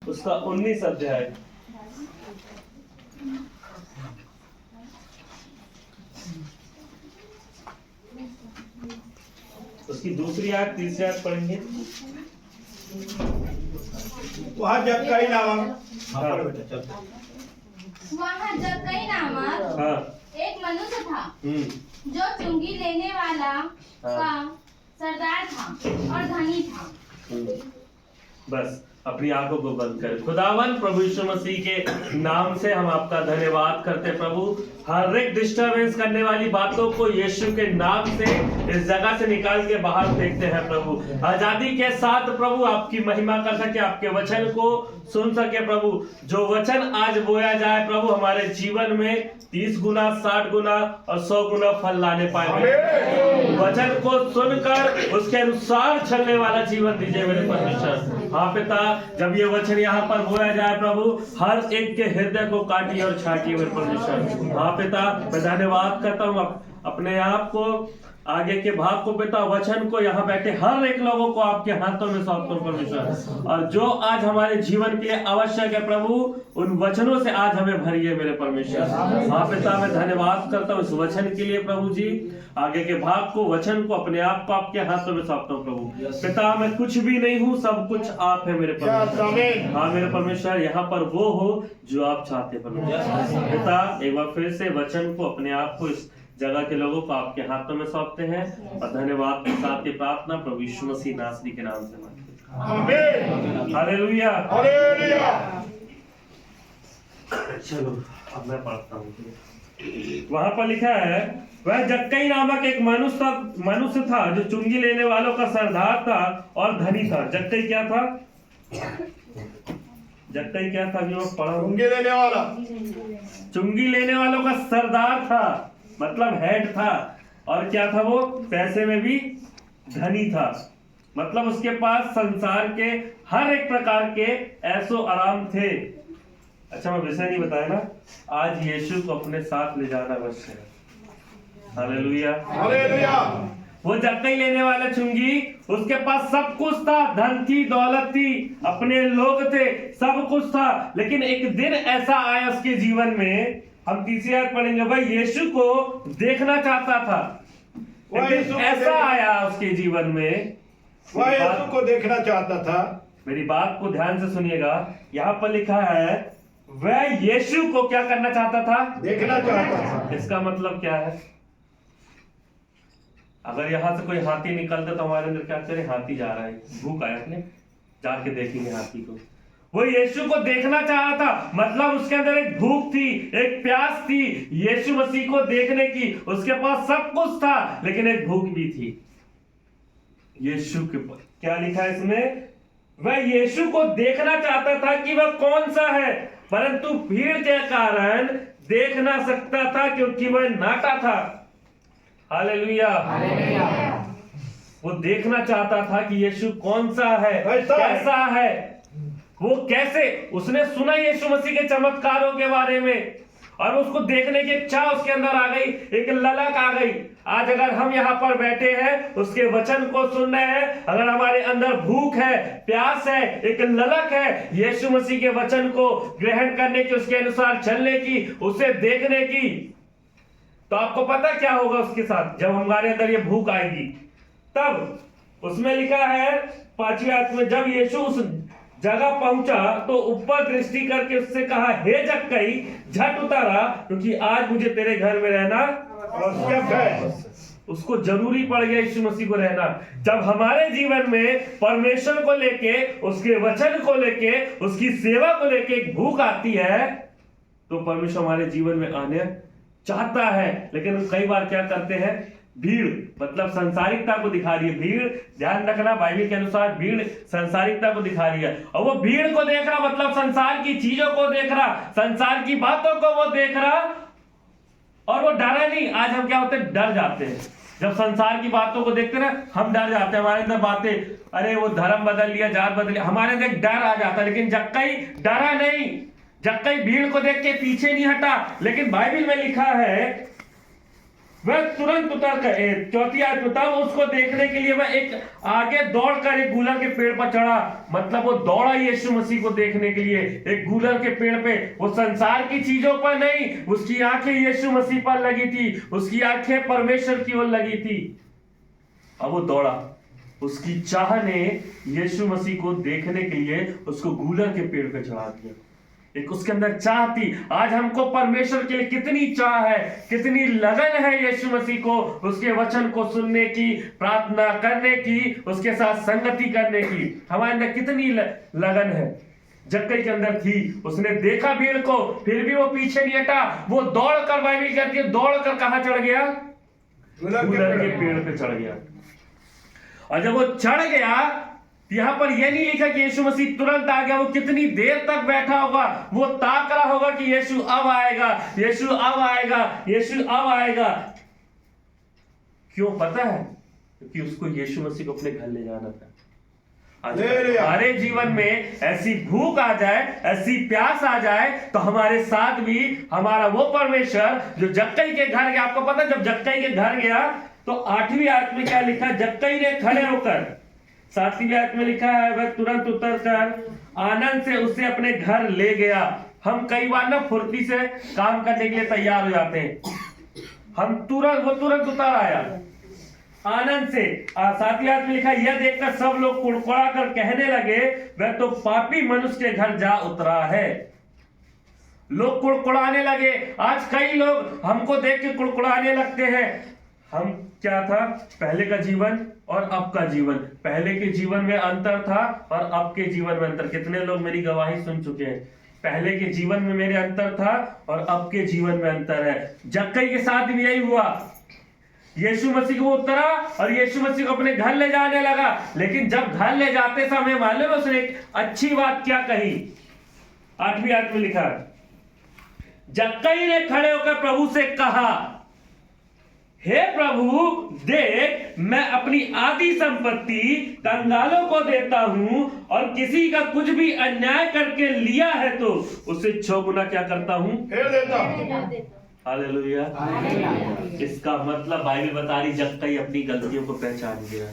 उसका 19 अध्याय। उसकी दूसरी आयत, तीसरी आयत पढ़ेंगे। वहाँ जक्कई नामक एक मनुष्य था जो चुंगी लेने वाला का सरदार था और धनी था। बस अपनी आंखों को बंद करें। खुदावन प्रभु यीशु मसीह के नाम से हम आपका धन्यवाद करते प्रभु। हर एक डिस्टर्बेंस करने वाली बातों को यीशु के नाम से इस जगह से निकाल के बाहर फेंकते हैं प्रभु। आजादी के साथ प्रभु आपकी महिमा कर सके, आपके वचन को सुन सके प्रभु। जो वचन आज बोया जाए प्रभु हमारे जीवन में 30 गुना, 60 गुना और 100 गुना फल लाने पाए। वचन को सुनकर उसके अनुसार चलने वाला जीवन दीजिए मेरे परमेश्वर। हाँ पिता, जब ये वचन यहाँ पर बोया जाए प्रभु हर एक के हृदय को काटिए और छाटिए मेरे परमेश्वर। हाँ पिता, मैं धन्यवाद करता हूँ अपने आप को, आगे के भाग को पिता, वचन को यहाँ बैठे हर एक लोगों को आपके हाथों में सौंपता हूं परमेश्वर। और जो आज हमारे जीवन के लिए आवश्यक है प्रभु उन वचनों से आज हमें भरिए मेरे परमेश्वर। हाँ पिता, मैं धन्यवाद करता हूँ इस वचन के लिए प्रभु जी। आगे के भाग को, वचन को, अपने आप को आपके हाथों में सौंपता हूँ प्रभु। पिता, मैं कुछ भी नहीं हूँ, सब कुछ आप है मेरे परमेश्वर। हाँ मेरे परमेश्वर, यहाँ पर वो हो जो आप चाहते परमेश्वर। पिता, एक बार फिर से वचन को, अपने आप को, इस जगह के लोगों को आपके हाथों में सौंपते हैं और धन्यवाद के साथ ये प्रार्थना प्रभु यीशु मसीह नासरी के नाम से मांगते हैं। आमीन। हालेलुया। हालेलुया। चलो अब मैं पढ़ता हूँ। वहां पर लिखा है, वह जक्कई नामक एक मनुष्य था जो चुंगी लेने वालों का सरदार था और धनी था। जक्कई क्या था? जक्कई क्या था जो पढ़ा? चुंगी लेने वाला। चुंगी लेने वालों का सरदार था, मतलब हेड था। और क्या था वो? पैसे में भी धनी था, मतलब उसके पास संसार के हर एक प्रकार के ऐशो आराम थे। अच्छा, मैं विषय नहीं बताया ना, आज यीशु को अपने साथ ले जाना अवश्य है। हालेलुया। हालेलुया। वो जक्कई लेने वाला चुंगी, उसके पास सब कुछ था, धन थी, दौलत थी, अपने लोग थे, सब कुछ था। लेकिन एक दिन ऐसा आया उसके जीवन में, हम तीसरी आयत पढ़ेंगे, वह यीशु को देखना चाहता था। लेकिन ऐसा आया उसके जीवन में, वह यीशु को देखना चाहता था। मेरी बात को ध्यान से सुनिएगा, यहाँ पर लिखा है वह यीशु को क्या करना चाहता था? देखना चाहता था। इसका मतलब क्या है? अगर यहाँ से कोई हाथी निकलता तो हमारे अंदर क्या करे? हाथी जा रहा है, भूख आया, अपने जाके देखेंगे हाथी को। वो यीशु को देखना चाहा था, मतलब उसके अंदर एक भूख थी, एक प्यास थी यीशु मसीह को देखने की। उसके पास सब कुछ था लेकिन एक भूख भी थी यीशु के पास। क्या लिखा है इसमें? वह यीशु को देखना चाहता था कि वह कौन सा है, परंतु भीड़ के कारण देख ना सकता था क्योंकि वह नाटा था। हालेलुया। वो देखना चाहता था कि यीशु कौन सा है, कैसा है, वो कैसे। उसने सुना यीशु मसीह के चमत्कारों के बारे में और उसको देखने की इच्छा उसके अंदर आ गई, एक ललक आ गई। आज अगर हम यहाँ पर बैठे हैं, उसके वचन को सुन रहे हैं, अगर हमारे अंदर भूख है, प्यास है, एक ललक है यीशु मसीह के वचन को ग्रहण करने की, उसके अनुसार चलने की, उसे देखने की, तो आपको पता क्या होगा उसके साथ? जब हमारे अंदर ये भूख आएगी तब, उसमें लिखा है 5वीं आयत में, जब यीशु उस जगह पहुंचा तो ऊपर दृष्टि करके उससे कहा, हे जक्कई, झट उतारा क्योंकि आज मुझे तेरे घर में रहना आवश्यक है। उसको जरूरी पड़ गया यीशु मसीह को रहना। जब हमारे जीवन में परमेश्वर को लेके, उसके वचन को लेके, उसकी सेवा को लेके एक भूख आती है तो परमेश्वर हमारे जीवन में आने चाहता है। लेकिन कई बार क्या करते हैं? भीड़, मतलब संसारिकता को दिखा रही है। भीड़, ध्यान रखना, बाइबल के अनुसार भीड़ संसारिकता को दिखा रही है। और वो भीड़ को देख रहा, मतलब संसार की चीजों को देख रहा, संसार की बातों को वो देख रहा और वो डरा नहीं। आज हम क्या होते हैं? डर जाते हैं। जब संसार की बातों को देखते ना, हम डर जाते हैं। हमारे अंदर बातें, अरे वो धर्म बदल लिया, जात बदल लिया, हमारे अंदर एक डर आ जाता है। लेकिन जक्कई डरा नहीं, जक्कई भीड़ को देख के पीछे नहीं हटा। लेकिन बाइबल में लिखा है वह तुरंत उतर कर, चौथी आयत बताओ, उसको देखने के लिए वह एक आगे दौड़कर एक गूलर के पेड़ पर चढ़ा। मतलब वो दौड़ा यीशु मसीह को देखने के लिए एक गूलर के पेड़ पे। वो संसार की चीजों पर नहीं, उसकी आंखें यीशु मसीह पर लगी थी, उसकी आंखें परमेश्वर की ओर लगी थी। अब वो दौड़ा, उसकी चाह ने यीशु मसीह को देखने के लिए उसको गूलर के पेड़ पे चढ़ा दिया। एक उसके अंदर चाह थी। आज हमको परमेश्वर के लिए कितनी चाह है, कितनी लगन है यीशु मसीह को, उसके वचन को सुनने की, प्रार्थना करने की, उसके साथ संगति करने की हमारे अंदर कितनी लगन है। जक्कई के अंदर थी। उसने देखा भीड़ को, फिर भी वो पीछे नहीं हटा। वो दौड़कर, बाइबल कहती है, दौड़कर कहां चढ़ गया? गूलर के पेड़ पे चढ़ गया। और जब वो चढ़ गया, यहां पर यह नहीं लिखा कि यीशु मसीह तुरंत आ गया। वो कितनी देर तक बैठा होगा, वो ताक रहा होगा कि यीशु अब आएगा, यीशु अब आएगा, यीशु अब आएगा। क्यों पता है? क्योंकि उसको यीशु मसीह को अपने घर ले जाना था। आज हमारे जीवन में ऐसी भूख आ जाए, ऐसी प्यास आ जाए, तो हमारे साथ भी हमारा वो परमेश्वर जो जक्कई के घर गया। आपको पता, जब जक्कई के घर गया तो 8वीं आयत में क्या लिखा? जक्कई ने खड़े होकर, 7वीं आयत में लिखा है, वह तुरंत उतरकर आनंद से उसे अपने घर ले गया। हम कई बार ना फुर्ती से काम करने के लिए तैयार हो जाते हैं। वो तुरंत उतर आया आनंद से। 7वीं आयत में लिखा, यह देखकर सब लोग कुड़कुड़ा कर कहने लगे, वह तो पापी मनुष्य के घर जा उतरा है। लोग कुड़कुड़ाने लगे। आज कई लोग हमको देख के कुड़कुड़ाने लगते हैं। हम क्या था पहले का जीवन और अब का जीवन? पहले के जीवन में अंतर था और अब के जीवन में अंतर। कितने लोग मेरी गवाही सुन चुके हैं? पहले के जीवन में मेरे अंतर था और अब के जीवन में अंतर है। जक्कई के साथ भी यही हुआ। यीशु मसीह को उतरा और यीशु मसीह को अपने घर ले जाने लगा। लेकिन जब घर ले जाते समय मालूम है उसने एक अच्छी बात क्या कही? 8वीं आयत में लिखा, जक्कई ने खड़े होकर प्रभु से कहा, हे प्रभु देख, मैं अपनी आधी संपत्ति कंगालों को देता हूं, और किसी का कुछ भी अन्याय करके लिया है तो उसे 6 गुना क्या करता हूं? फिर देता हूं। हालेलुया। इसका मतलब बाइबल बता रही, जक्कई अपनी गलतियों को पहचान गया।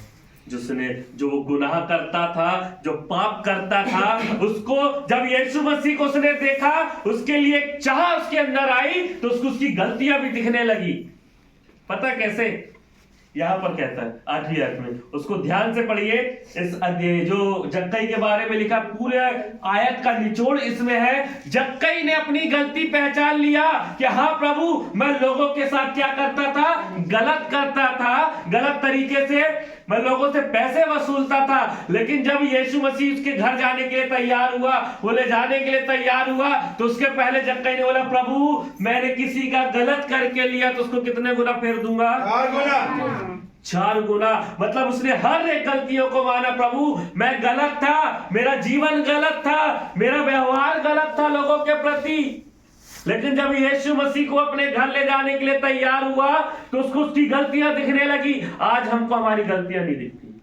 जो वो गुनाह करता था, जो पाप करता था, उसको जब यीशु मसीह को उसने देखा, उसके लिए एक चाह उसके अंदर आई, तो उसको उसकी गलतियां भी दिखने लगी। पता कैसे? यहां पर कहता है 8वीं आयत में, उसको ध्यान से पढ़िए। इस जो जक्कई के बारे में लिखा, पूरे आयत का निचोड़ इसमें है। जक्कई ने अपनी गलती पहचान लिया कि हाँ प्रभु, मैं लोगों के साथ क्या करता था? गलत करता था, गलत तरीके से मैं लोगों से पैसे वसूलता था। लेकिन जब यीशु मसीह उसके घर जाने के लिए तैयार हुआ, वो ले जाने के लिए तैयार हुआ, तो उसके पहले जक्कई ने बोला, प्रभु मैंने किसी का गलत करके लिया तो उसको कितने गुना फेर दूंगा? 4 गुना। मतलब उसने हर एक गलतियों को माना। प्रभु मैं गलत था, मेरा जीवन गलत था, मेरा व्यवहार गलत था लोगों के प्रति। लेकिन जब यीशु मसीह को अपने घर ले जाने के लिए तैयार हुआ, तो उसको उसकी गलतियां दिखने लगी। आज हमको हमारी गलतियां नहीं दिखती,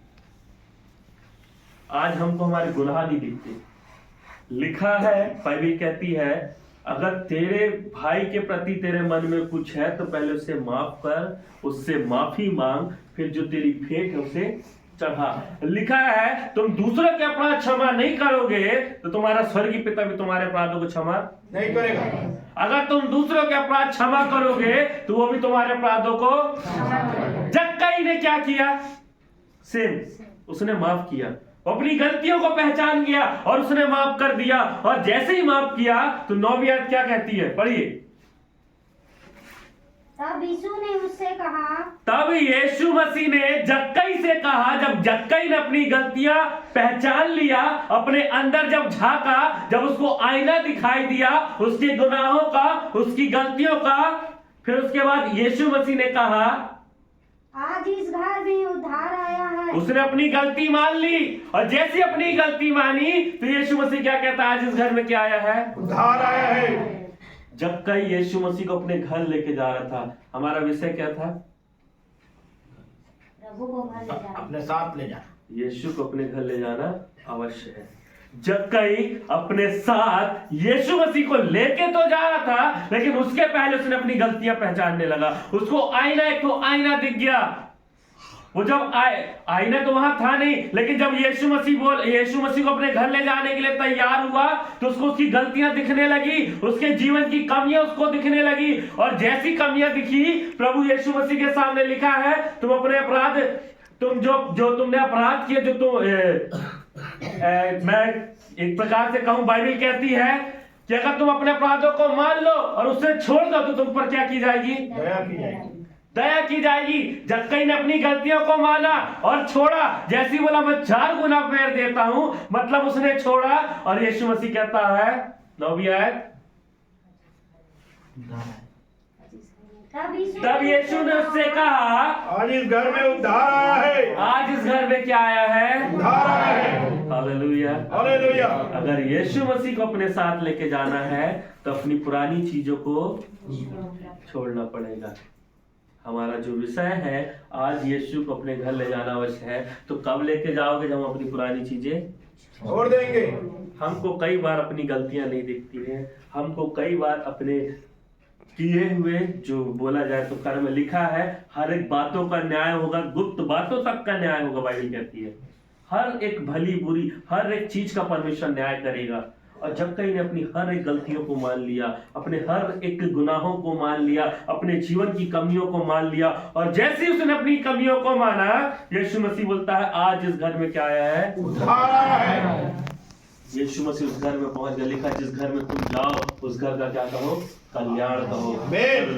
आज हमको हमारे गुनाह नहीं दिखते। लिखा है, बाइबल कहती है, अगर तेरे भाई के प्रति तेरे मन में कुछ है तो पहले उसे माफ कर, उससे माफी मांग, फिर जो तेरी भेंट है उसे चढ़ा। लिखा है, तुम दूसरों के अपराध क्षमा नहीं करोगे तो तुम्हारा स्वर्गीय पिता भी तुम्हारे अपराधों को क्षमा नहीं करेगा। अगर तुम दूसरों के अपराध क्षमा करोगे तो वो भी तुम्हारे अपराधों को। जक्कई ने क्या किया? सेम, उसने माफ किया, अपनी गलतियों को पहचान किया और उसने माफ कर दिया। और जैसे ही माफ किया तो 9वीं आयत क्या कहती है? पढ़िए। तब यीशु ने उससे कहा, तब यीशु मसीह ने जक्कई से कहा, जब जक्कई ने अपनी गलतियां पहचान लिया, अपने अंदर जब झांका, जब उसको आईना दिखाई दिया उसके गुनाहों का, उसकी गलतियों का, फिर उसके बाद यीशु मसीह ने कहा, आज इस घर में उद्धार आया है। उसने अपनी गलती मान ली, और जैसी अपनी गलती मानी तो यीशु मसीह क्या कहता है? आज इस घर में क्या आया है? उद्धार आया है। जक्कई यीशु मसीह को अपने घर लेके जा रहा था। हमारा विषय क्या था? प्रभु को घर ले जाना, अपने साथ ले जाना। यीशु को अपने घर ले जाना अवश्य है। जक्कई अपने साथ यीशु मसीह को लेके तो जा रहा था, लेकिन उसके पहले उसने अपनी गलतियां पहचानने लगा। उसको एक तो आईना दिख गया। वो जब आईना तो वहां था नहीं, लेकिन जब यीशु मसीह को अपने घर ले जाने के लिए तैयार हुआ तो उसको उसकी गलतियां दिखने लगी, उसके जीवन की कमियां उसको दिखने लगी। और जैसी कमियां दिखी, प्रभु यीशु मसीह के सामने लिखा है, तुम अपने अपराध, तुम जो तुमने अपराध किए, जो तुम मैं एक प्रकार से कहूं, बाइबल कहती है कि अगर तुम अपने अपराधों को मान लो और उससे छोड़ दो तो तुम पर क्या की जाएगी? दया की जाएगी। दया की जाएगी। जक्कई ने अपनी गलतियों को माना और छोड़ा। जैसी बोला मैं 4 गुना फेर देता हूं, मतलब उसने छोड़ा। और यीशु मसीह कहता है 9वीं आयत, तब यीशु ने उससे कहा, आज इस घर में उद्धार आया है। आज इस घर में क्या आया है? उद्धार आया है। Hallelujah, hallelujah. अगर यीशु मसीह को अपने साथ लेके जाना है तो अपनी पुरानी चीजों को छोड़ना पड़ेगा। हमारा जो विषय है, आज यीशु को अपने घर ले जाना अवश्य है। तो कब लेके जाओगे? जब हम अपनी पुरानी चीजें छोड़ देंगे। हमको कई बार अपनी गलतियां नहीं दिखती हैं, हमको कई बार अपने किए हुए, जो बोला जाए तो कर्म में लिखा है, हर एक बातों का न्याय होगा, गुप्त बातों तक का न्याय होगा। बाइबल कहती है हर एक भली बुरी, हर एक चीज का परमेश्वर न्याय करेगा। और जक्कई ने अपनी हर एक गलतियों को मान लिया, अपने हर एक गुनाहों को मान लिया, अपने जीवन की कमियों को मान लिया। और जैसे ही उसने अपनी कमियों को माना, यीशु मसीह बोलता है आज इस घर में क्या आया है? उद्धार आया है। यीशु मसीह उस घर में पहुंच गया। लिखा जिस घर में तुम जाओ उस घर का क्या कहो? कल्याण कहो।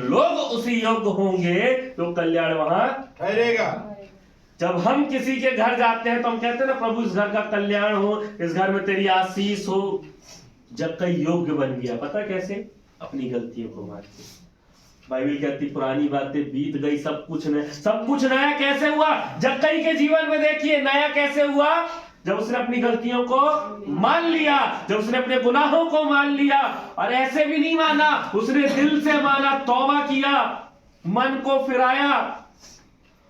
लोग उसी योग्य होंगे तो कल्याण वहां ठहरेगा। जब हम किसी के घर जाते हैं तो हम कहते हैं ना, प्रभु इस घर का कल्याण हो, इस घर में तेरी आशीष हो। जक्कई योग्य बन गया। पता कैसे? अपनी गलतियों को मान के। बाइबल कहती पुरानी बातें बीत गई, सब कुछ नया कैसे हुआ? जक्कई के जीवन में देखिए नया कैसे हुआ, जब उसने अपनी गलतियों को मान लिया, जब उसने अपने गुनाहों को मान लिया। और ऐसे भी नहीं माना, उसने दिल से माना, तौबा किया, मन को फिराया,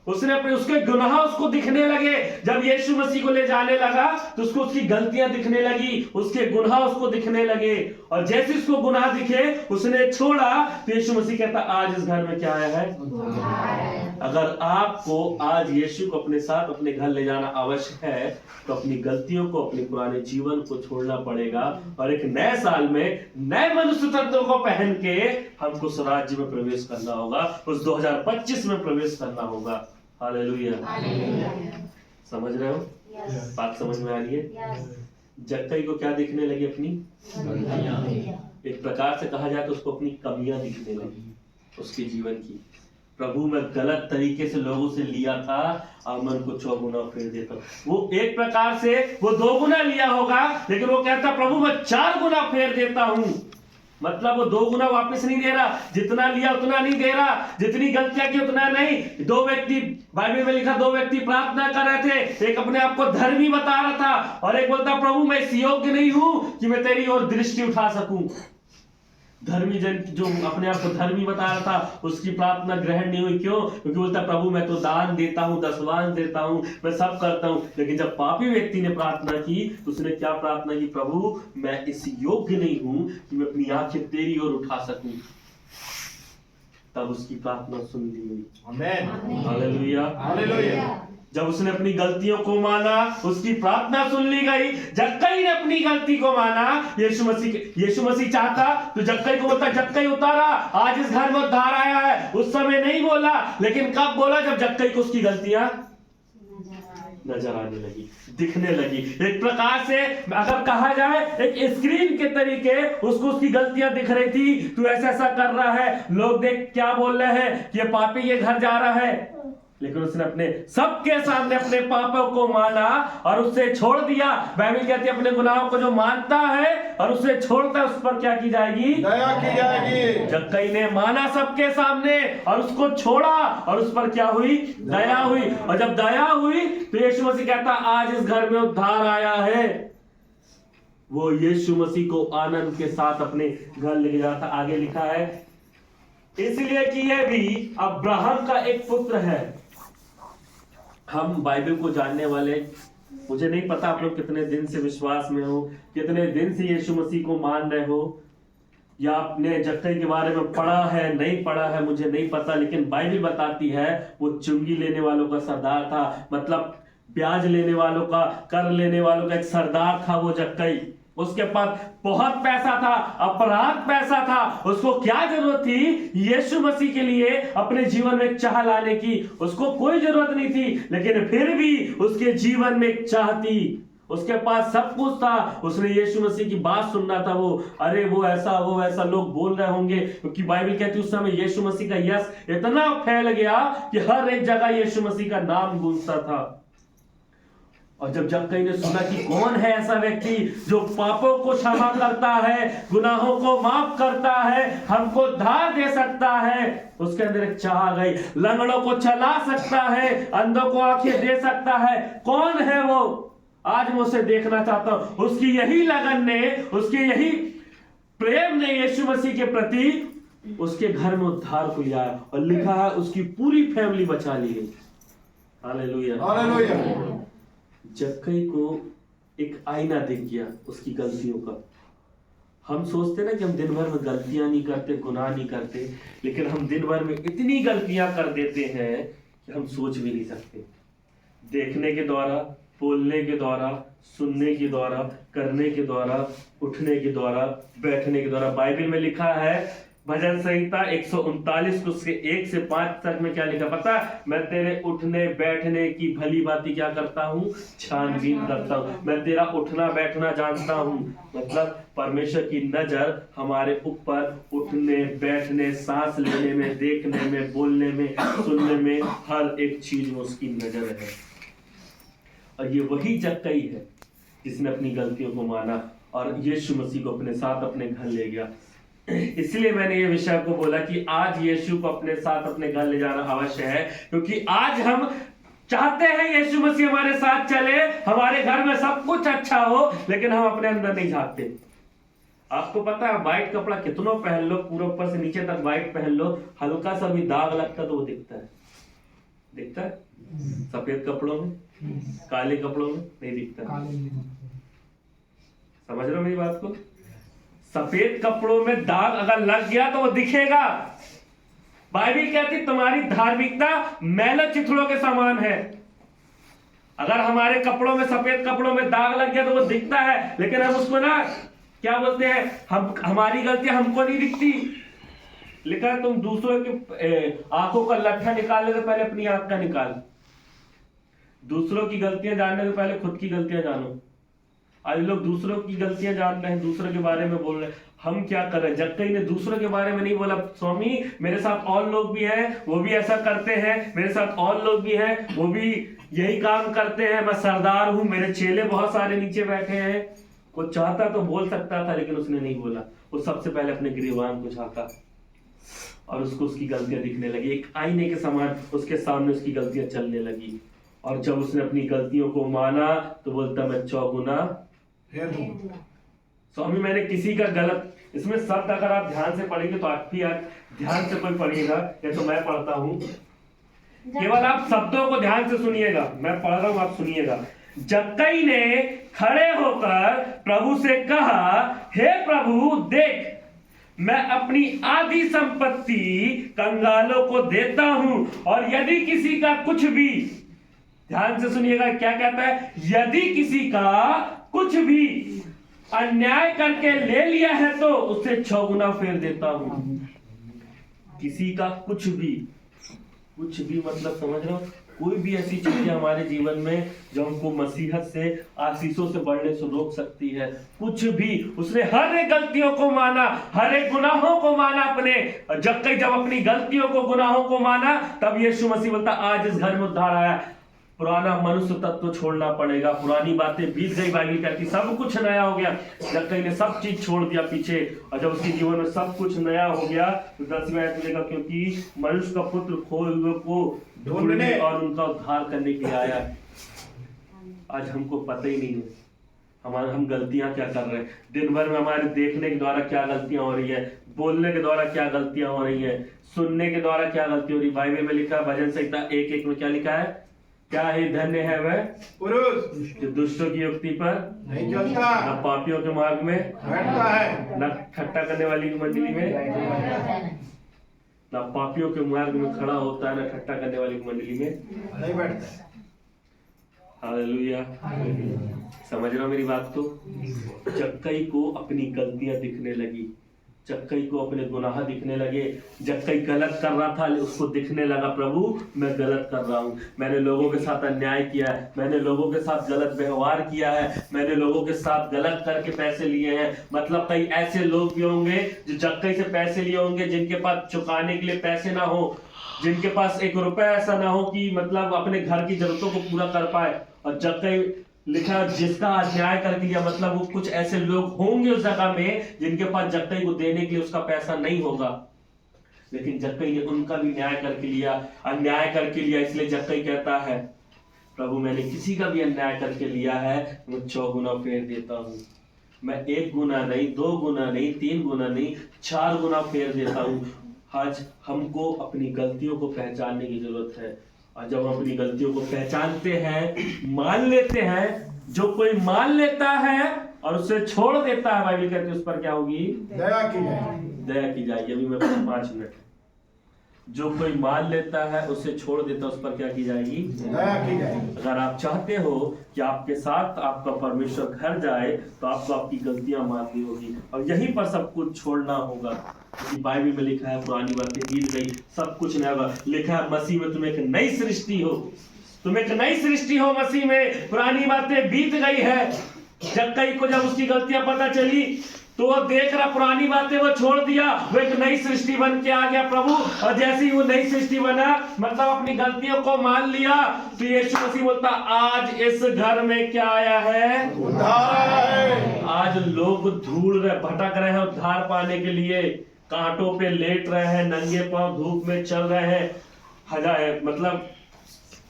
उसने अपने उसके गुनाह उसको दिखने लगे। जब यीशु मसीह को ले जाने लगा तो उसको उसकी गलतियां दिखने लगी, उसके गुनाह उसको दिखने लगे। और जैसे उसको गुनाह दिखे उसने छोड़ा तो यीशु मसीह कहता आज इस घर में क्या आया है? अगर आपको आज यीशु को अपने साथ अपने घर ले जाना आवश्यक है तो अपनी गलतियों को, अपने पुराने जीवन को छोड़ना पड़ेगा और एक नए साल में नए मनुष्य तत्वों को पहन के हमको स्वराज्य में प्रवेश करना होगा, उस 2025 में प्रवेश करना होगा। हालेलुया। समझ रहे हो? बात समझ में आ रही है? जक्कई को क्या दिखने लगी? अपनी एक प्रकार से कहा जाए तो उसको अपनी कमियां दिखने लगी उसके जीवन की। प्रभु मैं गलत तरीके से लोगों से लिया था, अब मैं उनको 4 गुना फेर देता हूं। वो एक प्रकार से वो 2 गुना लिया होगा, लेकिन वो कहता प्रभु मैं 4 गुना फेर देता हूं। मतलब वो 2 गुना वापस नहीं दे रहा, जितना लिया उतना नहीं दे रहा, जितनी गलतियां की उतना नहीं। 2 व्यक्ति, बाइबल में लिखा 2 व्यक्ति प्रार्थना कर रहे थे, एक अपने आप को धर्मी बता रहा था और एक बोलता प्रभु मैं इस योग्य नहीं हूं कि मैं तेरी ओर दृष्टि उठा सकूं। धर्मी जन जो अपने आप को धर्मी बता रहा था उसकी प्रार्थना ग्रहण नहीं हुई। क्यों? क्योंकि बोलता प्रभु मैं तो दान देता हूं, दशवांश देता हूं, मैं सब करता हूं। लेकिन जब पापी व्यक्ति ने प्रार्थना की तो उसने क्या प्रार्थना की? प्रभु मैं इस योग्य नहीं हूं कि मैं अपनी आंखें तेरी ओर उठा सकूं। तब उसकी प्रार्थना सुन ली गई। आमीन। Hallelujah, hallelujah. जब उसने अपनी गलतियों को माना उसकी प्रार्थना सुन ली गई। जक्कई ने अपनी गलती को माना, यीशु मसीह चाहता तो जक्कई को बोलता जक्कई उतारा, आज इस घर में उद्धार आया है। उस समय नहीं बोला, लेकिन कब बोला? जब जक्कई को उसकी गलतियां नजर आने लगी, दिखने लगी। एक प्रकार से अगर कहा जाए एक स्क्रीन के तरीके उसको उसकी गलतियां दिख रही थी। तू ऐसा कर रहा है, लोग देख क्या बोल रहे हैं कि ये पापी ये घर जा रहा है। लेकिन उसने अपने सबके सामने अपने पापों को माना और उससे छोड़ दिया। बाइबल कहती है अपने गुनाहों को जो मानता है और उससे छोड़ता है उस पर क्या की जाएगी? दया की जाएगी। जक्कई ने माना सबके सामने और उसको छोड़ा और उस पर क्या हुई? दया हुई। और जब दया हुई तो यीशु मसीह कहता आज इस घर में उद्धार आया है। वो यीशु मसीह को आनंद के साथ अपने घर ले जाता। आगे लिखा है इसलिए कि यह भी अब्राहम का एक पुत्र है। हम बाइबल को जानने वाले मुझे नहीं पता आप लोग कितने दिन से विश्वास में हो, कितने दिन से यीशु मसीह को मान रहे हो, या आपने जक्कई के बारे में पढ़ा है नहीं पढ़ा है मुझे नहीं पता, लेकिन बाइबल बताती है वो चुंगी लेने वालों का सरदार था, मतलब ब्याज लेने वालों का, कर लेने वालों का एक सरदार था वो जक्कई। उसके पास बहुत पैसा था, अपराध पैसा था, उसको क्या जरूरत थी यीशु मसीह के लिए अपने जीवन में चाह लाने की? उसको कोई जरूरत नहीं थी, लेकिन फिर भी उसके जीवन में एक चाह थी। उसके पास सब कुछ था, उसने यीशु मसीह की बात सुनना था। वो अरे वो ऐसा लोग बोल रहे होंगे, क्योंकि बाइबल कहती है उस समय यीशु मसीह का यश इतना फैल गया कि हर एक जगह यीशु मसीह का नाम गूंजता था। और जब जक्कई ने सुना कि कौन है ऐसा व्यक्ति जो पापों को क्षमा करता है, गुनाहों को माफ करता है, हमको धार दे सकता है, उसके अंदर एक चाह आ गई। लंगड़ों को चला सकता है, अंधों को आंखें दे सकता है, कौन है वो? आज मैं उसे देखना चाहता हूं। उसकी यही लगन ने, उसके यही प्रेम ने यीशु मसीह के प्रति उसके घर में उद्धार को लिया, और लिखा है उसकी पूरी फैमिली बचा ली गई। Hallelujah, hallelujah. जक्कई को एक आईना दिख गया उसकी गलतियों का। हम सोचते ना कि हम दिन भर में गलतियां नहीं करते, गुनाह नहीं करते, लेकिन हम दिन भर में इतनी गलतियां कर देते हैं कि हम सोच भी नहीं सकते। देखने के द्वारा, बोलने के द्वारा, सुनने के द्वारा, करने के द्वारा, उठने के द्वारा, बैठने के द्वारा। बाइबल में लिखा है भजन संहिता 139 उसके 1 से 5 तक में क्या लिखा पता? मैं तेरे उठने बैठने की भली बातें क्या करता हूँ? छानबीन करता हूँ। मैं तेरा उठना बैठना जानता हूँ। मतलब परमेश्वर की नजर हमारे ऊपर उठने बैठने, सांस लेने में, देखने में, बोलने में, सुनने में, हर एक चीज में उसकी नजर है। और ये वही जक्कई है जिसने अपनी गलतियों को माना और यीशु मसीह को अपने साथ अपने घर ले गया। इसलिए मैंने ये विषय को बोला कि आज यीशु को अपने साथ अपने घर ले जाना अवश्य है, क्योंकि आज हम चाहते हैं यीशु मसीह हमारे साथ चले, हमारे घर में सब कुछ अच्छा हो, लेकिन हम अपने अंदर नहीं झांकते। आपको पता है व्हाइट कपड़ा कितना पहन लो, पूरा ऊपर से नीचे तक व्हाइट पहन लो, हल्का सा भी दाग लगता तो वो दिखता है। दिखता है? सफेद कपड़ों में, काले कपड़ों में नहीं दिखता। समझ रहे हो मेरी बात को? सफेद कपड़ों में दाग अगर लग गया तो वो दिखेगा। बाइबल कहती तुम्हारी धार्मिकता मैला चिथड़ों के समान है। अगर हमारे कपड़ों में, सफेद कपड़ों में दाग लग गया तो वो दिखता है, लेकिन हम उसको ना क्या बोलते हैं, हमारी गलतियां हमको नहीं दिखती। लिखा तुम दूसरों की आंखों का लट्ठा निकालने से पहले अपनी आंख का निकाल। दूसरों की गलतियां जानने से पहले खुद की गलतियां जानो। आज लोग दूसरों की गलतियां जान रहे हैं, दूसरों के बारे में बोल रहे हैं। हम क्या कर रहे हैं? जक्कई ने दूसरों के बारे में नहीं बोला, स्वामी मेरे साथ और लोग भी हैं, वो भी ऐसा करते हैं, मेरे साथ और लोग भी हैं, वो भी यही काम करते हैं, मैं सरदार हूं, मेरे चेले बहुत सारे नीचे बैठे हैं। वो चाहता तो बोल सकता था, लेकिन उसने नहीं बोला। वो सबसे पहले अपने गिरबान को झांका और उसको उसकी गलतियां दिखने लगी। एक आईने के समान उसके सामने उसकी गलतियां चलने लगी। और जब उसने अपनी गलतियों को माना तो बोलता मैं चौगुना स्वामी मैंने किसी का गलत, इसमें शब्द अगर आप ध्यान से पढ़ेंगे तो आप भी ध्यान से कोई पढ़िएगा, या तो मैं पढ़ता हूं, केवल आप शब्दों को ध्यान से सुनिएगा, मैं पढ़ रहा हूं आप सुनिएगा। जक्कई ने खड़े होकर प्रभु से कहा, हे प्रभु देख, मैं अपनी आधी संपत्ति कंगालों को देता हूं, और यदि किसी का कुछ भी, ध्यान से सुनिएगा क्या कहता है, यदि किसी का कुछ भी अन्याय करके ले लिया है तो उसे 6 गुना फेर देता हूं। किसी का कुछ भी मतलब समझ रहे हो? कोई भी ऐसी चीजें हमारे जीवन में जो हमको मसीहत से, आशीषों से बढ़ने से रोक सकती है, कुछ भी। उसने हर एक गलतियों को माना, हर एक गुनाहों को माना अपने। जक्कई जब अपनी गलतियों को, गुनाहों को माना, तब यीशु मसीह बोलता आज इस घर में उद्धार आया। पुराना मनुष्य तत्व छोड़ना पड़ेगा, पुरानी बातें बीत गई, बाइबल कहती सब कुछ नया हो गया। जक्कई ने सब चीज छोड़ दिया पीछे, और जब उसके जीवन में सब कुछ नया हो गया तो 10वां आयत मिलेगा, क्योंकि मनुष्य का पुत्र खोए हुए को ढूंढने और उनका उद्धार करने के लिए आया। आज हमको पता ही नहीं है हम गलतियां क्या कर रहे हैं। दिन भर में हमारे देखने के द्वारा क्या गलतियां हो रही है, बोलने के द्वारा क्या गलतियां हो रही है, सुनने के द्वारा क्या गलती हो रही है। बाइबल में लिखा है भजन संहिता 1:1 में क्या लिखा है? क्या ही धन्य है वह पुरुष जो दुष्टों की युक्ति पर नहीं चलता, न पापियों के मार्ग में बैठता है, न ठट्टा करने वाली की मंडली में न पापियों के मार्ग में खड़ा होता है, न ठट्टा करने वाली की मंडली में नहीं बैठता है। हालेलुया। समझ रहे हो मेरी बात को? जक्कई को अपनी गलतियां दिखने लगी, जक्कई को अपने गुनाह दिखने लगे। जक्कई गलत कर रहा था, उसको दिखने लगा प्रभु मैं गलत कर रहा हूँ, मैंने लोगों के साथ अन्याय किया है, मैंने लोगों के साथ गलत व्यवहार किया है, मैंने लोगों के साथ गलत करके पैसे लिए हैं। मतलब कई ऐसे लोग भी होंगे जो जक्कई से पैसे लिए होंगे, जिनके पास चुकाने के लिए पैसे ना हो, जिनके पास एक रुपया ऐसा ना हो कि मतलब अपने घर की जरूरतों को पूरा कर पाए। और जक्कई लिखा जिसका अन्याय कर दिया, मतलब वो कुछ ऐसे लोग होंगे उस जगह में जिनके पास जक्कई को देने के लिए उसका पैसा नहीं होगा, लेकिन जक्कई ने उनका भी न्याय करके लिया, अन्याय करके लिया। इसलिए जक्कई कहता है प्रभु मैंने किसी का भी अन्याय करके लिया है, मैं 4 गुना फेर देता हूँ। मैं 1 गुना नहीं, 2 गुना नहीं, 3 गुना नहीं, 4 गुना फेर देता हूँ। आज हमको अपनी गलतियों को पहचानने की जरूरत है, और जब हम अपनी गलतियों को पहचानते हैं, मान लेते हैं, जो कोई मान लेता है और उसे छोड़ देता है, बाइबल कहती है उस पर क्या होगी? दया की जाए, दया की जाएगी। अभी मैं 5 मिनट। जो कोई मान लेता है उसे छोड़ देता है, उस पर क्या की जाएगी? दया की जाएगी। अगर आप चाहते हो कि आपके साथ आपका परमेश्वर घर जाए, तो आपको आपकी गलतियां माननी होगी और यहीं पर सब कुछ छोड़ना होगा। क्योंकि बाइबल में लिखा है पुरानी बातें बीत गई, सब कुछ नया होगा। लिखा है मसीह में तुम एक नई सृष्टि हो, तुम एक नई सृष्टि हो मसीह में, पुरानी बातें बीत गई है। जक्कई को जब उसकी गलतियां पता चली तो वो देख रहा, पुरानी बातें वो छोड़ दिया, वो एक नई सृष्टि बन के आ गया प्रभु। और जैसे ही वो नई सृष्टि बना, मतलब अपनी गलतियों को मान लिया, तो यीशु मसीह बोलता आज इस घर में क्या आया है? उद्धार आया है। आज लोग ढूंढ रहे, भटक रहे हैं उद्धार पाने के लिए, कांटों पे लेट रहे हैं, नंगे पांव धूप में चल रहे हैं, मतलब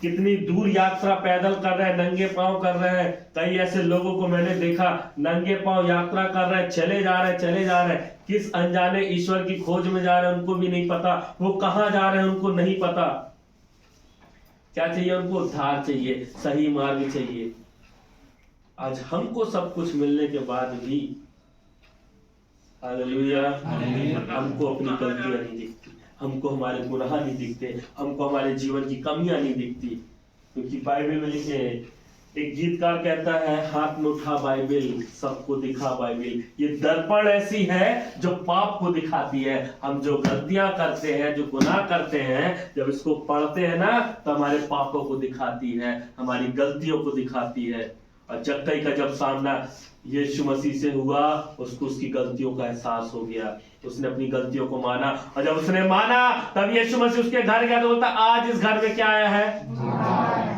कितनी दूर यात्रा पैदल कर रहे हैं, नंगे पांव कर रहे हैं। कई ऐसे लोगों को मैंने देखा नंगे पांव यात्रा कर रहे हैं, चले जा रहे हैं, किस अनजाने ईश्वर की खोज में जा रहे हैं उनको भी नहीं पता, वो कहां जा रहे हैं उनको नहीं पता। क्या चाहिए उनको? उद्धार चाहिए, सही मार्ग चाहिए। आज हमको सब कुछ मिलने के बाद भी हालेलुया, हमको अपनी गलतियां नहीं दिखती, हमको हमारे गुनाह नहीं दिखते, हमको हमारे जीवन की कमियां नहीं दिखती। क्योंकि बाइबल में लिखे, एक गीतकार कहता है हाथ में उठा बाइबल, सबको दिखा बाइबल। ये दर्पण ऐसी है जो पाप को दिखाती है। हम जो गलतियां करते हैं, जो गुनाह करते हैं, जब इसको पढ़ते हैं ना, तो हमारे पापों को दिखाती है, हमारी गलतियों को दिखाती है। और जक्कई का जब सामना यीशु मसीह से हुआ, उसको उसकी गलतियों का एहसास हो गया, उसने अपनी गलतियों को माना। और जब उसने माना, तब यीशु मसीह उसके घर गया तो बोलता आज इस घर में क्या आया है?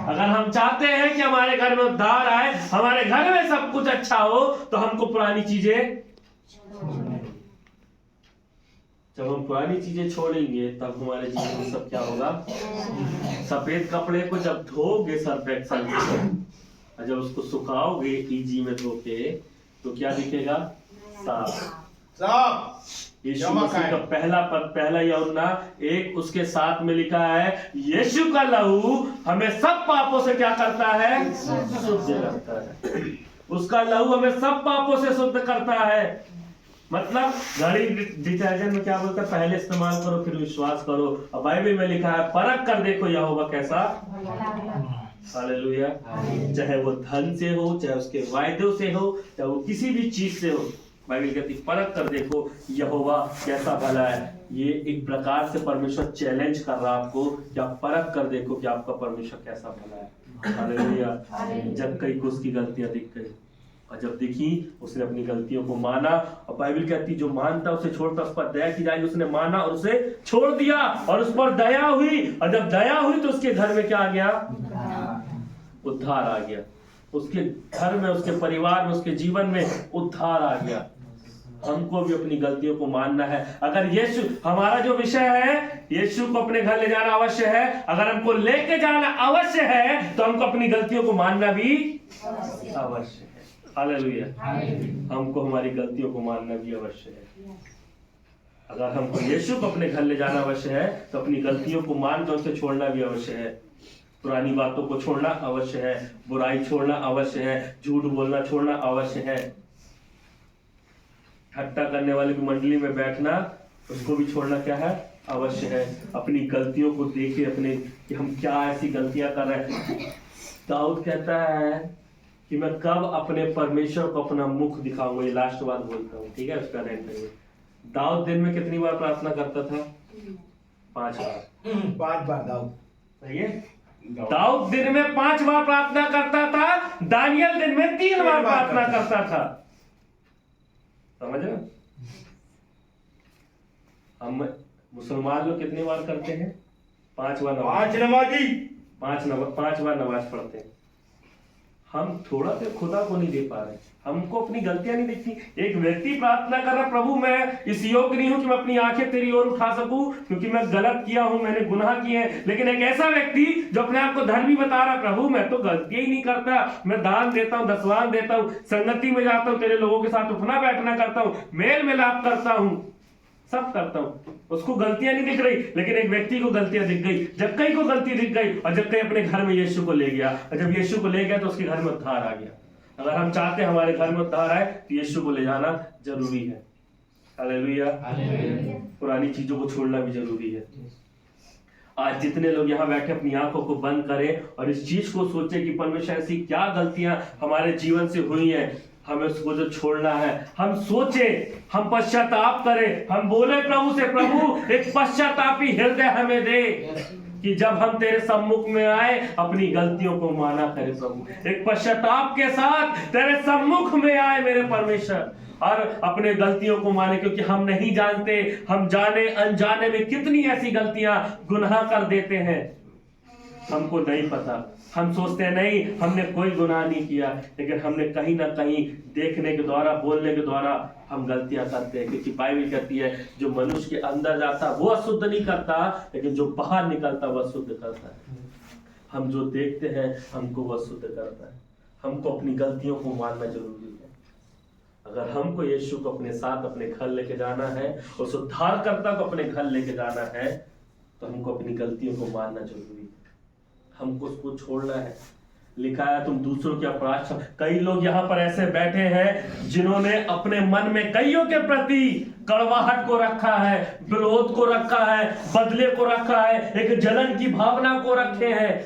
अगर हम चाहते हैं कि हमारे घर में उद्धार आए, हमारे घर में सब कुछ अच्छा हो, तो हमको पुरानी चीजें, जब हम पुरानी चीजें छोड़ेंगे, तब हमारे जीवन में सब क्या होगा? सफेद कपड़े को जब धोगे सर्फ एक्सेल से, और जब उसको सुखाओगे ईजी में धो के, तो क्या दिखेगा? साफ। यीशु मसीह का पहला यूहन्ना 1 उसके 7 में लिखा है, यीशु का लहू हमें सब पापों से क्या करता है? शुद्ध करता है। उसका लहू हमें सब पापों से शुद्ध करता है। मतलब घड़ी डिटर्जेंट में क्या बोलता है? पहले इस्तेमाल करो फिर विश्वास करो। और बाइबल में लिखा है परख कर देखो यहोवा कैसा। हालेलुया। चाहे वो धन से हो, चाहे उसके वायदों से हो, चाहे वो किसी भी चीज से हो, बाइबल कहती परख कर देखो यहोवा कैसा भला है। ये एक प्रकार से परमेश्वर चैलेंज कर रहा है आपको कि आप परख कर देखो कि आपका परमेश्वर कैसा भला है। हालेलुया। जक्कई को उसकी गलतियां दिख गई, और जब दिखी उसने अपनी गलतियों को माना। और बाइबल कहती जो मानता उसे छोड़ता उस पर दया की जाएगी। उसने माना और उसे छोड़ दिया, और उस पर दया हुई, और जब दया हुई तो उसके घर में क्या आ गया? उद्धार आ गया। उसके घर में, उसके परिवार में, उसके जीवन में उद्धार आ गया। हमको भी अपनी गलतियों को मानना है। अगर यीशु, हमारा जो विषय है, यीशु को अपने घर ले जाना अवश्य है, अगर हमको लेके जाना अवश्य है, तो हमको अपनी गलतियों को मानना भी अवश्य है। हालेलुया। हमको हमारी गलतियों को मानना भी अवश्य है। अगर हमको यीशु को अपने घर ले जाना अवश्य है, तो अपनी गलतियों को मानकर उसे छोड़ना भी अवश्य है। पुरानी बातों को छोड़ना अवश्य है, बुराई छोड़ना अवश्य है, झूठ बोलना छोड़ना अवश्य है, ठट्टा करने वाले की मंडली में बैठना उसको भी छोड़ना क्या है, अवश्य है। अपनी गलतियों को देखे अपने कि हम क्या ऐसी गलतियां कर रहे हैं। दाऊद कहता है कि मैं कब अपने परमेश्वर को अपना मुख दिखाऊंगा। ये लास्ट बात बोलता हूँ, ठीक है, उसका एंड करेंगे। दाऊद दिन में कितनी बार प्रार्थना करता था? 5 बार। 5 बार दाऊद। सही है। दाऊद दिन में 5 बार प्रार्थना करता था, दानियल दिन में 3 बार प्रार्थना करता था। समझ रहे? हम मुसलमान लोग कितनी बार करते हैं? 5 बार नमाज। 5 बार नमाज पढ़ते हैं। हम थोड़ा सा खुदा को नहीं दे पा रहे, हमको अपनी गलतियां नहीं दिखती। एक व्यक्ति प्रार्थना कर रहा, प्रभु मैं इस योग्य नहीं हूं कि मैं अपनी आंखें तेरी ओर उठा सकूं, क्योंकि मैं गलत किया हूं, मैंने गुनाह किए हैं। लेकिन एक ऐसा व्यक्ति जो अपने आप को धर्मी बता रहा, प्रभु मैं तो गलती ही नहीं करता, मैं दान देता हूं, दसवान देता हूं, संगति में जाता हूं, तेरे लोगों के साथ उठना बैठना करता हूं, मेल मिलाप करता हूं, सब करता हूं, उसको गलतियां नहीं दिख रही। लेकिन एक व्यक्ति को गलतियां दिख गई, जक्कई को गलती दिख गई, और जक्कई अपने घर में यीशु को ले गया, और जब यीशु को ले गया तो उसके घर में उद्धार आ गया। अगर हम चाहते हैं हमारे घर में उद्धार आए तो यीशु को ले जाना जरूरी है। हालेलुया। पुरानी चीजों को छोड़ना भी जरूरी है। आज जितने लोग यहाँ बैठे अपनी आंखों को बंद करें और इस चीज को सोचे कि परमेश्वर ऐसी क्या गलतियां हमारे जीवन से हुई हैं, हमें उसको जो छोड़ना है, हम सोचे, हम पश्चाताप करें, हम बोले प्रभु से, प्रभु एक पश्चातापी हृदय हमें दे कि जब हम तेरे सम्मुख में आए अपनी गलतियों को माना करें। प्रभु एक पश्चाताप के साथ तेरे सम्मुख में आए मेरे परमेश्वर, और अपने गलतियों को माने, क्योंकि हम नहीं जानते, हम जाने अनजाने में कितनी ऐसी गलतियां गुनाह कर देते हैं, हमको नहीं पता। हम सोचते हैं नहीं हमने कोई गुनाह नहीं किया, लेकिन हमने कहीं ना कहीं देखने के द्वारा, बोलने के द्वारा हम गलतियां करते हैं। क्योंकि बाइबल कहती है जो मनुष्य के अंदर जाता वो अशुद्ध नहीं करता, लेकिन जो बाहर निकलता वह शुद्ध करता है। हम जो देखते हैं हमको वह शुद्ध करता है। हमको अपनी गलतियों को मानना जरूरी है। अगर हमको यीशु को अपने साथ अपने घर लेके जाना है, उस उद्धारकर्ता को अपने घर लेके जाना है, तो हमको अपनी गलतियों को मानना जरूरी है। हमको उसको छोड़ना है। लिखा है तुम दूसरों के अपराध। कई लोग यहाँ पर ऐसे बैठे हैं जिन्होंने अपने मन में कईयों के प्रति कड़वाहट को रखा है, विरोध को रखा है, बदले को रखा है, एक जलन की भावना को रखे हैं,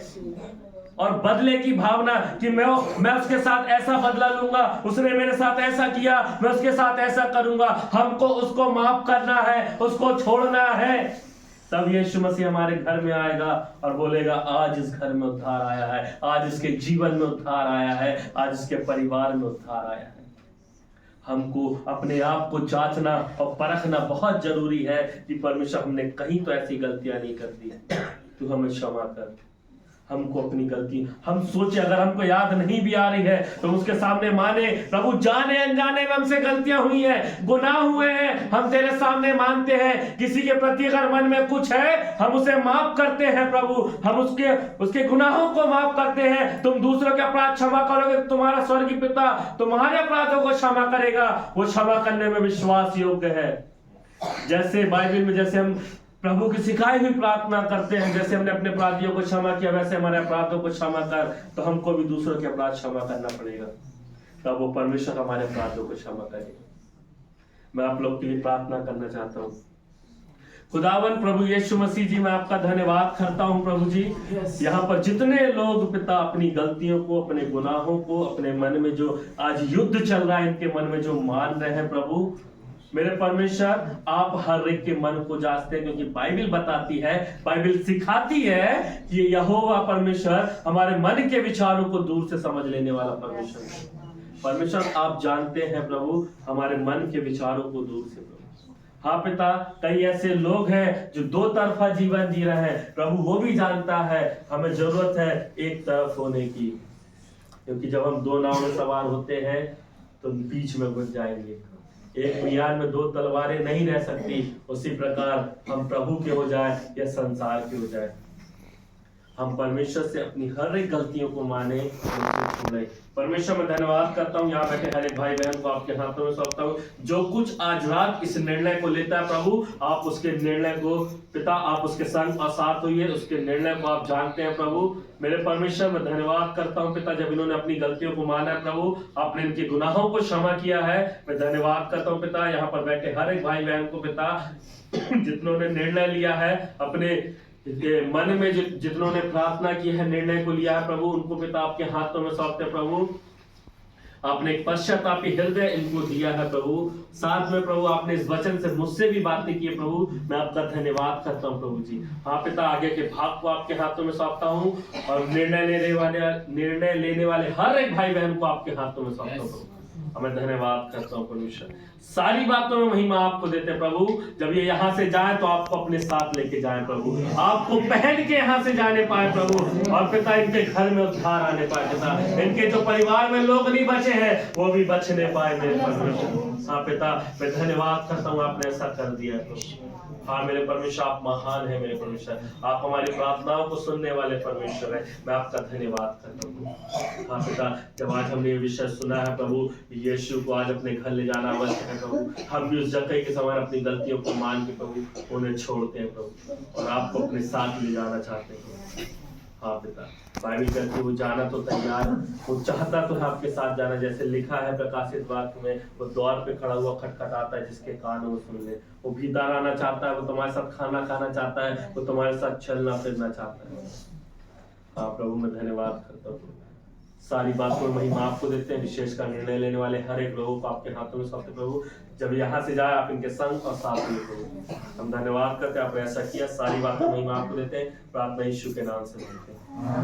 और बदले की भावना कि मैं उसके साथ ऐसा बदला लूंगा, उसने मेरे साथ ऐसा किया, मैं उसके साथ ऐसा करूंगा। हमको उसको माफ करना है, उसको छोड़ना है। तब यीशु मसीह हमारे घर में आएगा और बोलेगा आज इस घर में उद्धार आया है, आज इसके जीवन में उद्धार आया है, आज इसके परिवार में उद्धार आया है। हमको अपने आप को जांचना और परखना बहुत जरूरी है कि परमेश्वर हमने कहीं तो ऐसी गलतियां नहीं कर दी, तू हमें क्षमा कर। हमको अपनी गलती हम सोचे, अगर हमको याद नहीं भी आ रही है तो उसके सामने माने, प्रभु जाने अनजाने में हमसे गलतियां हुई हैं, गुनाह हुए हैं, हम तेरे सामने मानते हैं। किसी के प्रति अगर मन में कुछ है हम उसे माफ करते हैं प्रभु, हम उसके गुनाहों को माफ करते हैं। तुम दूसरों के अपराध क्षमा करोगे, तुम्हारा स्वर्गीय पिता तुम्हारे अपराधों को क्षमा करेगा। वो क्षमा करने में विश्वास योग्य है। जैसे बाइबल में जैसे हम प्रभु की सिखाई हुई प्रार्थना करते हैं, जैसे हमने अपने अपराधियों को क्षमा किया वैसे हमारे अपराधों को क्षमा कर, तो हमको भी दूसरों के अपराध क्षमा करना पड़ेगा, तब वो परमेश्वर हमारे अपराधों को क्षमा करेगा। मैं आप लोग के लिए प्रार्थना करना चाहता हूँ। खुदावन प्रभु यीशु मसीह जी, मैं आपका धन्यवाद करता हूँ प्रभु जी। यहाँ पर जितने लोग पिता अपनी गलतियों को, अपने गुनाहों को, अपने मन में जो आज युद्ध चल रहा है इनके मन में जो मान रहे हैं प्रभु, मेरे परमेश्वर आप हर एक के मन को जांचते हैं, क्योंकि बाइबल बताती है, बाइबल सिखाती है कि यहोवा परमेश्वर हमारे मन के विचारों को दूर से समझ लेने वाला परमेश्वर है। परमेश्वर आप जानते हैं प्रभु हमारे मन के विचारों को दूर से प्रभु। हाँ पिता, कई ऐसे लोग हैं जो दो तरफा जीवन जी रहे हैं प्रभु, वो भी जानता है। हमें जरूरत है एक तरफ होने की, क्योंकि जब हम दो नाव में सवार होते हैं तो बीच में घुस जाएंगे। एक मियान में दो तलवारें नहीं रह सकती, उसी प्रकार हम प्रभु के हो जाए या संसार के हो जाए। हम परमेश्वर से अपनी हर एक गलतियों को माने, उनको छोड़े। परमेश्वर मैं धन्यवाद करता हूँ, यहाँ बैठे हर एक भाई बहन को आपके हाथों में सौंपता हूँ। जो कुछ आज रात इस निर्णय को लेता है प्रभु, आप उसके निर्णय को पिता, आप उसके संग और साथ होइए, उसके निर्णय को आप जानते हैं प्रभु। मेरे परमेश्वर मैं धन्यवाद करता हूँ पिता, जब इन्होंने अपनी गलतियों को माना है प्रभु, आपने इनके गुनाहों को क्षमा किया है। मैं धन्यवाद करता हूँ पिता, यहाँ पर बैठे हर एक भाई बहन को पिता, जितनों ने निर्णय लिया है अपने मन में, जितनों ने प्रार्थना की है, निर्णय को लिया है प्रभु, उनको पिता आपके हाथों में सौंपते हैं प्रभु। आपने एक पश्चातापी हृदय इनको दिया है प्रभु, साथ में प्रभु आपने इस वचन से मुझसे भी बातें की है प्रभु, मैं आपका धन्यवाद करता हूँ प्रभु जी। हाँ पिता, आगे के भाग को आपके हाथों में सौंपता हूँ और निर्णय लेने वाले हर एक भाई बहन को आपके हाथों में सौंपता हूँ प्रभु। मैं धन्यवाद करता हूँ परमेश्वर, सारी बातों में महिमा आपको देते हैं प्रभु। जब ये यहाँ से जाए तो आपको अपने साथ लेके जाए प्रभु, आपको पहन के यहाँ से जाने पाए प्रभु, और पिता इनके घर में उद्धार आने पाए पिता, इनके जो परिवार में लोग नहीं बचे हैं वो भी बचने पाए मेरे परमेश्वर। हाँ पिता, मैं धन्यवाद करता हूँ, आपने ऐसा कर दिया प्रभु। हाँ मेरे परमेश्वर, आप महान है मेरे परमेश्वर, आप हमारी प्रार्थनाओं को सुनने वाले परमेश्वर है, मैं आपका धन्यवाद करता हूँ। हाँ पिता, जब आज हमने ये विषय सुना है प्रभु, यीशु को आज अपने घर ले जाना आवश्यक है प्रभु, हम भी उस जगह के समान अपनी गलतियों को मान के प्रभु उन्हें छोड़ते हैं प्रभु, और आपको अपने साथ ले जाना चाहते हैं। हाँ पिता, बाइबल कहती है वो जाना तो तैयार, वो चाहता तो है आपके साथ जाना, जैसे लिखा है प्रकाशित वाक्य में, वो द्वार पे खड़ा हुआ खटखटाता है, जिसके कान वो सुन ले। वो भीतर आना चाहता है, वो तुम्हारे साथ खाना खाना चाहता है, वो तुम्हारे साथ चलना फिरना चाहता है। हाँ प्रभु, मैं धन्यवाद करता हूँ, सारी बातों में महिमा आपको देते हैं। विशेष का निर्णय लेने वाले हर एक लोगों को आपके हाथों में सौंपते प्रभु, जब यहाँ से जाए आप इनके संग और साथ में प्रभु। हम धन्यवाद करते हैं, आपने ऐसा किया, सारी बातों में महिमा आपको देते हैं। प्रार्थना यीशु के नाम से मांगते हैं।